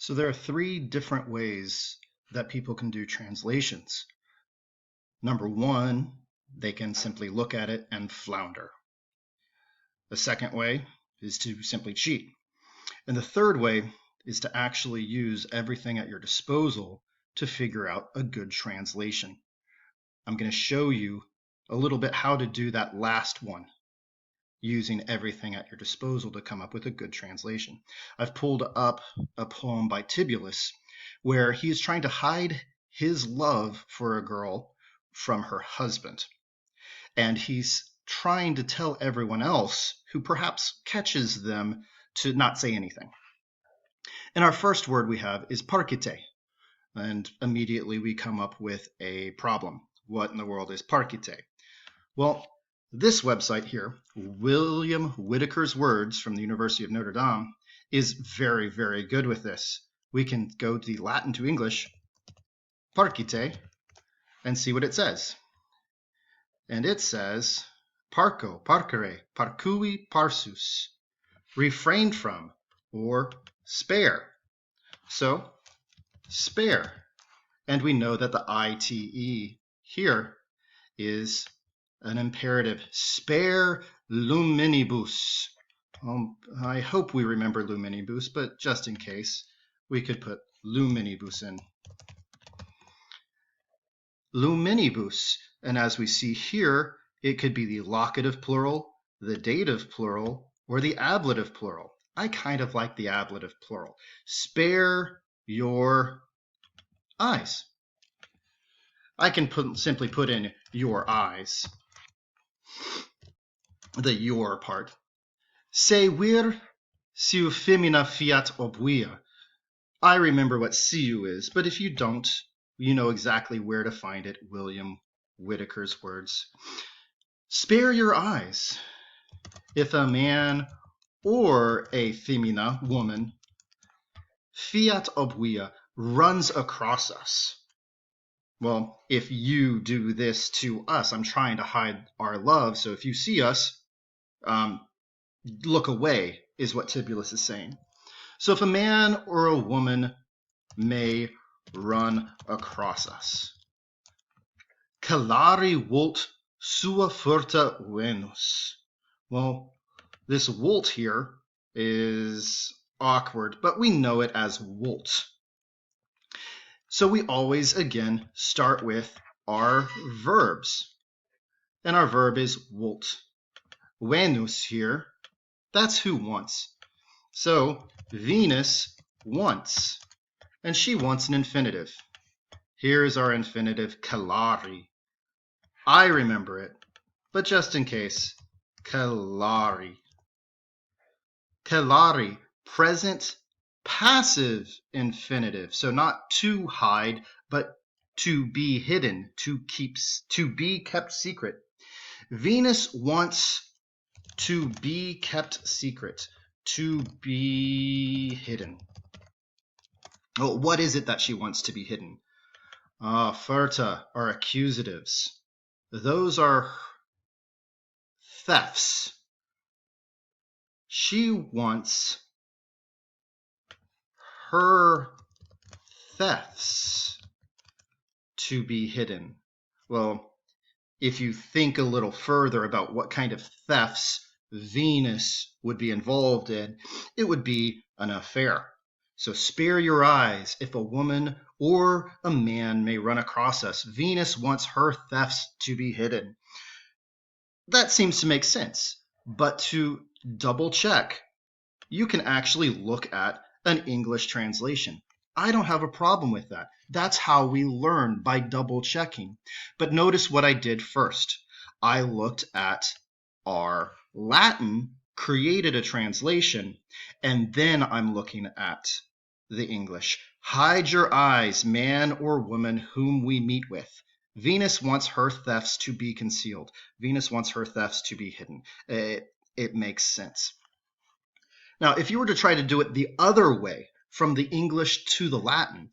So there are three different ways that people can do translations. Number one, they can simply look at it and flounder. The second way is to simply cheat. And the third way is to actually use everything at your disposal to figure out a good translation. I'm going to show you a little bit how to do that last one, using everything at your disposal to come up with a good translation. I've pulled up a poem by Tibullus where he is trying to hide his love for a girl from her husband. And he's trying to tell everyone else who perhaps catches them to not say anything. And our first word we have is parkite. And immediately we come up with a problem. What in the world is parkite? Well, this website here, William Whitaker's Words from the University of Notre Dame, is very, very good with this. We can go to the Latin to English, parcite, and see what it says. And it says, parco, parcere, parcui, parsus, refrain from, or spare. So, spare. And we know that the ite here is an imperative. Spare luminibus. I hope we remember luminibus, but just in case, we could put luminibus in. Luminibus. And as we see here, it could be the locative plural, the dative plural, or the ablative plural. I kind of like the ablative plural. Spare your eyes. I can simply put in your eyes. The your part. Se vir siu femina fiat obuia. I remember what siu is, but if you don't, you know exactly where to find it. William Whitaker's Words. Spare your eyes. If a man or a femina, woman, fiat obuia, runs across us. Well, if you do this to us, I'm trying to hide our love, so if you see us, look away, is what Tibullus is saying. So if a man or a woman may run across us. Calari vult sua furta Venus. Well, this volt here is awkward, but we know it as volt. So we always, again, start with our verbs. And our verb is volt. Venus here, that's who wants. So Venus wants, and she wants an infinitive. Here's our infinitive, calari. I remember it, but just in case, calari. Calari, present passive infinitive. So not to hide, but to be hidden, to be kept secret. Venus wants to be kept secret, to be hidden. Well, what is it that she wants to be hidden? Furta are accusatives. Those are thefts. She wants her thefts to be hidden. Well, if you think a little further about what kind of thefts Venus would be involved in, it would be an affair. So spare your eyes. If a woman or a man may run across us, Venus wants her thefts to be hidden. That seems to make sense. But to double check, you can actually look at an English translation. I don't have a problem with that. That's how we learn, by double checking. But notice what I did first. I looked at our Latin, created a translation, and then I'm looking at the English. Hide your eyes, man or woman whom we meet with. Venus wants her thefts to be concealed. Venus wants her thefts to be hidden. It makes sense. Now, if you were to try to do it the other way, from the English to the Latin,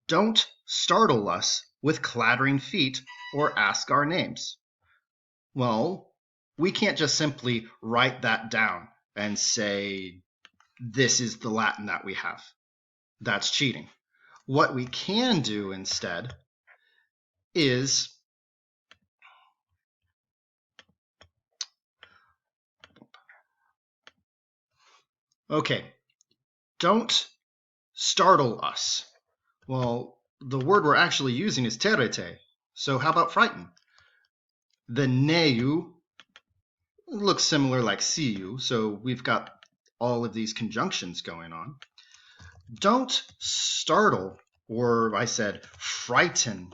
don't startle us with clattering feet or ask our names. Well, we can't just simply write that down and say, this is the Latin that we have. That's cheating. What we can do instead is okay, don't startle us. Well, the word we're actually using is terete. So how about frighten? The neyu looks similar like siu, so we've got all of these conjunctions going on. Don't startle, or I said frighten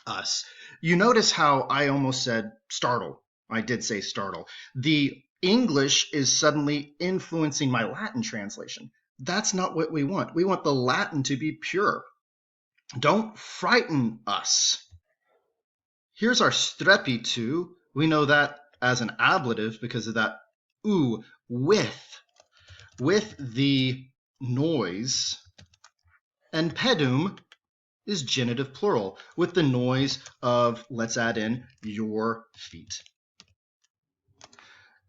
us. You notice how I almost said startle. I did say startle. The English is suddenly influencing my Latin translation. That's not what we want. We want the Latin to be pure. Don't frighten us. Here's our strepitu. We know that as an ablative because of that oo, with the noise. And pedum is genitive plural with the noise of, let's add in, your feet.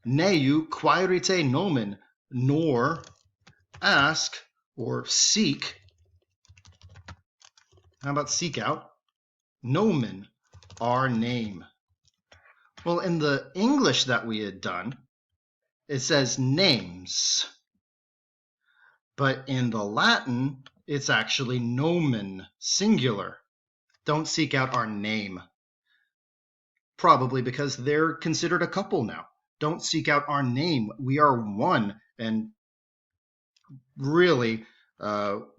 Neu quaerite nomen, nor ask or seek. How about seek out? Nomen, our name. Well, in the English that we had done, it says names. But in the Latin, it's actually nomen, singular. Don't seek out our name. Probably because they're considered a couple now. Don't seek out our name. We are one. And really,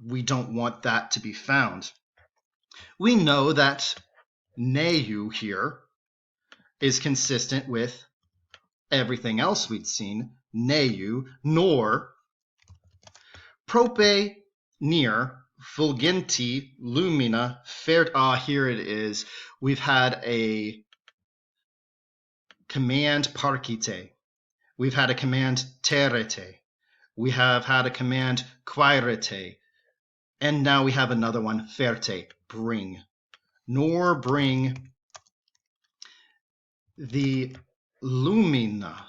we don't want that to be found. We know that neu here is consistent with everything else we'd seen. Neu, nor, prope, near, fulgenti, lumina, fert. Here it is. We've had a command parcite. We've had a command terete. We have had a command quaerete. And now we have another one, ferte, bring. Nor bring the lumina.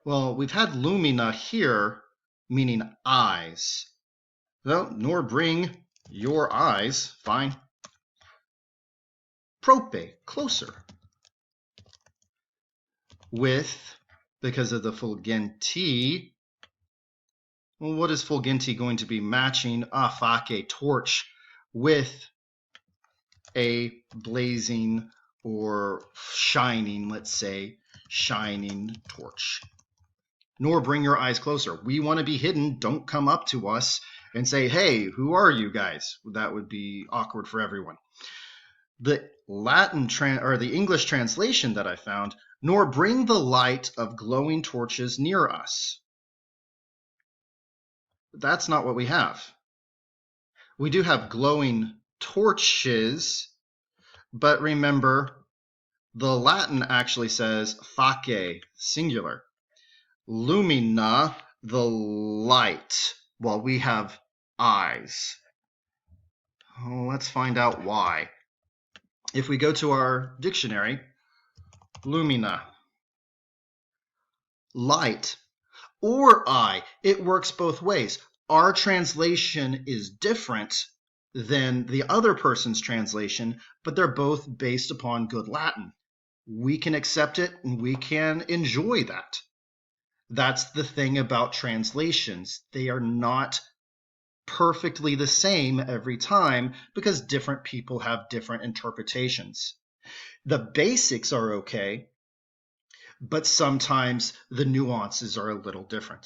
Well, we've had lumina here, meaning eyes. Well, nor bring your eyes, fine. Prope, closer. With, because of the fulgenti, well, what is fulgenti going to be matching? Facie, torch, with a blazing or shining, let's say, shining torch. Nor bring your eyes closer. We want to be hidden. Don't come up to us and say, hey, who are you guys? That would be awkward for everyone. The the English translation that I found, nor bring the light of glowing torches near us. That's not what we have. We do have glowing torches, but remember, the Latin actually says facie, singular. Lumina, the light, while we have eyes. Let's find out why. If we go to our dictionary, lumina, light, or eye, it works both ways. Our translation is different than the other person's translation, but they're both based upon good Latin. We can accept it and we can enjoy that. That's the thing about translations. They are not perfectly the same every time because different people have different interpretations. The basics are okay, but sometimes the nuances are a little different.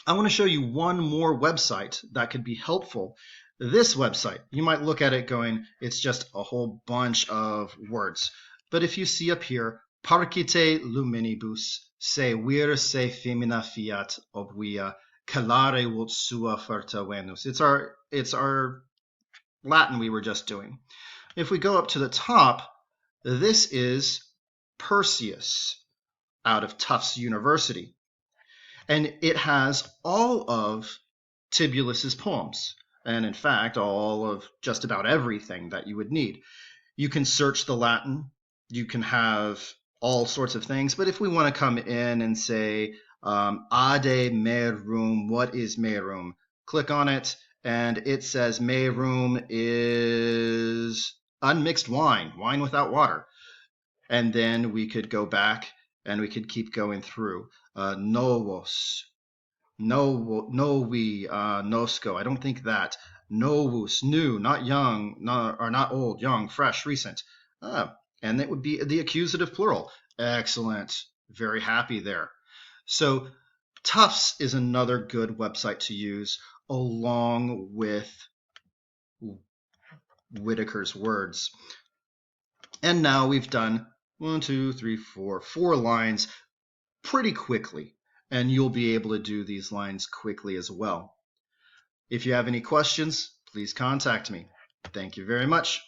I want to show you one more website that could be helpful. This website, you might look at it going, it's just a whole bunch of words. But if you see up here, Parcite luminibus, se vir se femina fiat obvia, calare vult sua ferta venus. It's our Latin we were just doing. If we go up to the top, this is Perseus out of Tufts University. And it has all of Tibulus's poems. And in fact, all of just about everything that you would need. You can search the Latin. You can have all sorts of things. But if we want to come in and say, Ade Merum. What is Merum? Click on it, and it says Merum is unmixed wine, wine without water. And then we could go back and we could keep going through. Novos, novi, nosco. I don't think that. Novus, new, not young, or not old, young, fresh, recent. And it would be the accusative plural. Excellent. Very happy there. So Tufts is another good website to use along with Whitaker's Words. And now we've done 4 lines pretty quickly, and you'll be able to do these lines quickly as well. If you have any questions, please contact me. Thank you very much.